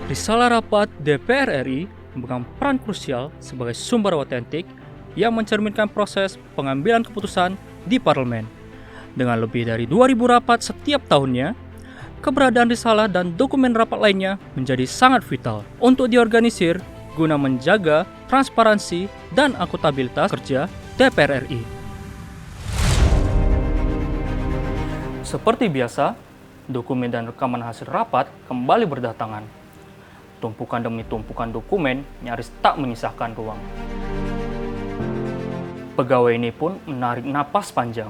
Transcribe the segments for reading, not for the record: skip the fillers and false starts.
Risalah rapat DPR RI memegang peran krusial sebagai sumber otentik yang mencerminkan proses pengambilan keputusan di parlemen. Dengan lebih dari 2.000 rapat setiap tahunnya, keberadaan risalah dan dokumen rapat lainnya menjadi sangat vital untuk diorganisir guna menjaga transparansi dan akuntabilitas kerja DPR RI. Seperti biasa, dokumen dan rekaman hasil rapat kembali berdatangan. Tumpukan demi tumpukan dokumen nyaris tak menyisakan ruang. Pegawai ini pun menarik napas panjang,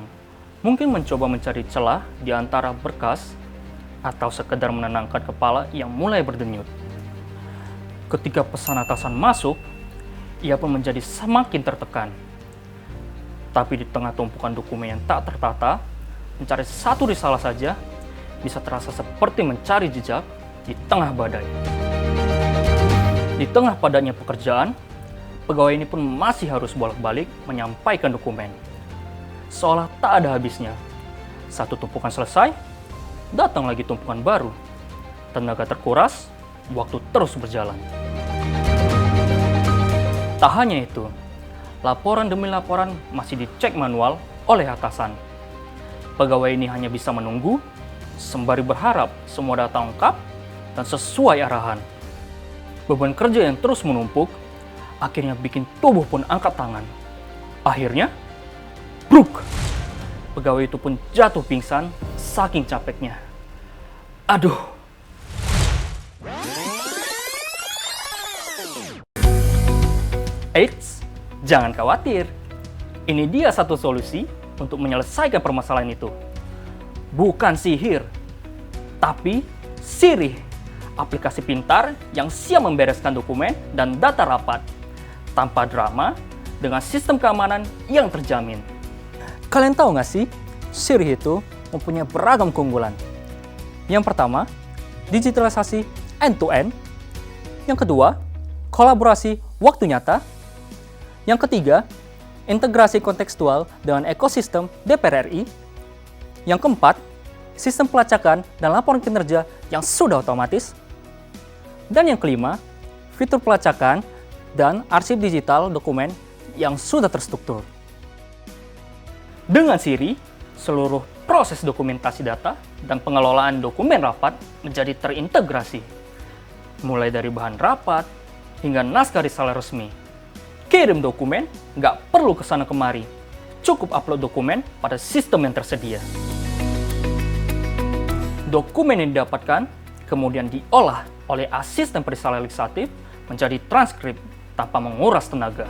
mungkin mencoba mencari celah di antara berkas atau sekedar menenangkan kepala yang mulai berdenyut. Ketika pesan atasan masuk, ia pun menjadi semakin tertekan. Tapi di tengah tumpukan dokumen yang tak tertata, mencari satu risalah saja bisa terasa seperti mencari jejak di tengah badai. Di tengah padatnya pekerjaan, pegawai ini pun masih harus bolak-balik menyampaikan dokumen. Seolah tak ada habisnya. Satu tumpukan selesai, datang lagi tumpukan baru. Tenaga terkuras, waktu terus berjalan. Tak hanya itu, laporan demi laporan masih dicek manual oleh atasan. Pegawai ini hanya bisa menunggu, sembari berharap semua data lengkap dan sesuai arahan. Beban kerja yang terus menumpuk, akhirnya bikin tubuh pun angkat tangan. Akhirnya, bruk! Pegawai itu pun jatuh pingsan saking capeknya. Aduh! Eits, jangan khawatir. Ini dia satu solusi untuk menyelesaikan permasalahan itu. Bukan sihir, tapi sirih. Aplikasi pintar yang siap membereskan dokumen dan data rapat tanpa drama dengan sistem keamanan yang terjamin. Kalian tahu nggak sih, Sirih itu mempunyai beragam keunggulan. Yang pertama, digitalisasi end-to-end. Yang kedua, kolaborasi waktu nyata. Yang ketiga, integrasi kontekstual dengan ekosistem DPR RI. Yang keempat, sistem pelacakan dan laporan kinerja yang sudah otomatis. Dan yang kelima, fitur pelacakan dan arsip digital dokumen yang sudah terstruktur. Dengan Sirih, seluruh proses dokumentasi data dan pengelolaan dokumen rapat menjadi terintegrasi. Mulai dari bahan rapat hingga naskah risalah resmi. Kirim dokumen nggak perlu kesana kemari. Cukup upload dokumen pada sistem yang tersedia. Dokumen yang didapatkan kemudian diolah oleh asisten perisalah legislatif menjadi transkrip tanpa menguras tenaga.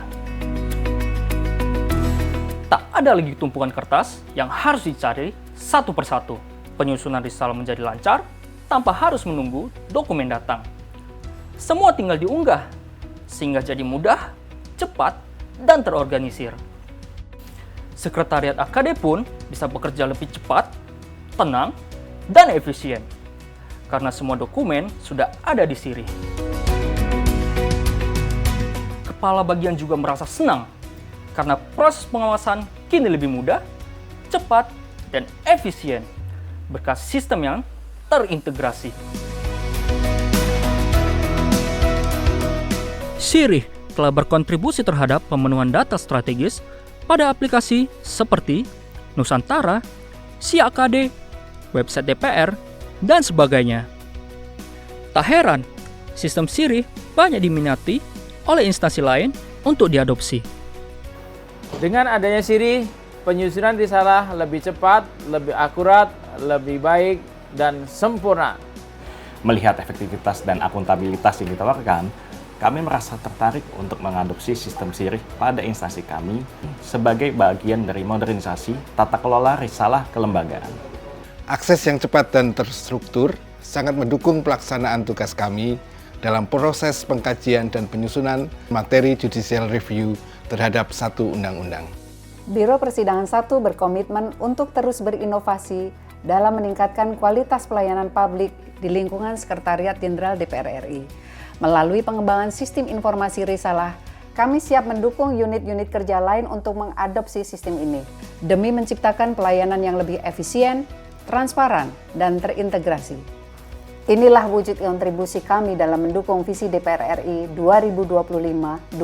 Tak ada lagi tumpukan kertas yang harus dicari satu persatu. Penyusunan risalah menjadi lancar tanpa harus menunggu dokumen datang. Semua tinggal diunggah, sehingga jadi mudah, cepat, dan terorganisir. Sekretariat AKD pun bisa bekerja lebih cepat, tenang, dan efisien. Karena semua dokumen sudah ada di Sirih. Kepala bagian juga merasa senang karena proses pengawasan kini lebih mudah, cepat, dan efisien berkat sistem yang terintegrasi. Sirih telah berkontribusi terhadap pemenuhan data strategis pada aplikasi seperti Nusantara, SIAKD, website DPR, dan sebagainya. Tak heran, sistem Sirih banyak diminati oleh instansi lain untuk diadopsi. Dengan adanya Sirih, penyusunan risalah lebih cepat, lebih akurat, lebih baik, dan sempurna. Melihat efektivitas dan akuntabilitas yang ditawarkan, kami merasa tertarik untuk mengadopsi sistem Sirih pada instansi kami sebagai bagian dari modernisasi tata kelola risalah kelembagaan. Akses yang cepat dan terstruktur sangat mendukung pelaksanaan tugas kami dalam proses pengkajian dan penyusunan materi judicial review terhadap satu undang-undang. Biro Persidangan 1 berkomitmen untuk terus berinovasi dalam meningkatkan kualitas pelayanan publik di lingkungan Sekretariat Jenderal DPR RI. Melalui pengembangan sistem informasi risalah, kami siap mendukung unit-unit kerja lain untuk mengadopsi sistem ini, demi menciptakan pelayanan yang lebih efisien, transparan, dan terintegrasi. Inilah wujud kontribusi kami dalam mendukung visi DPR RI 2025-2029.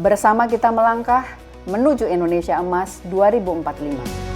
Bersama kita melangkah menuju Indonesia Emas 2045.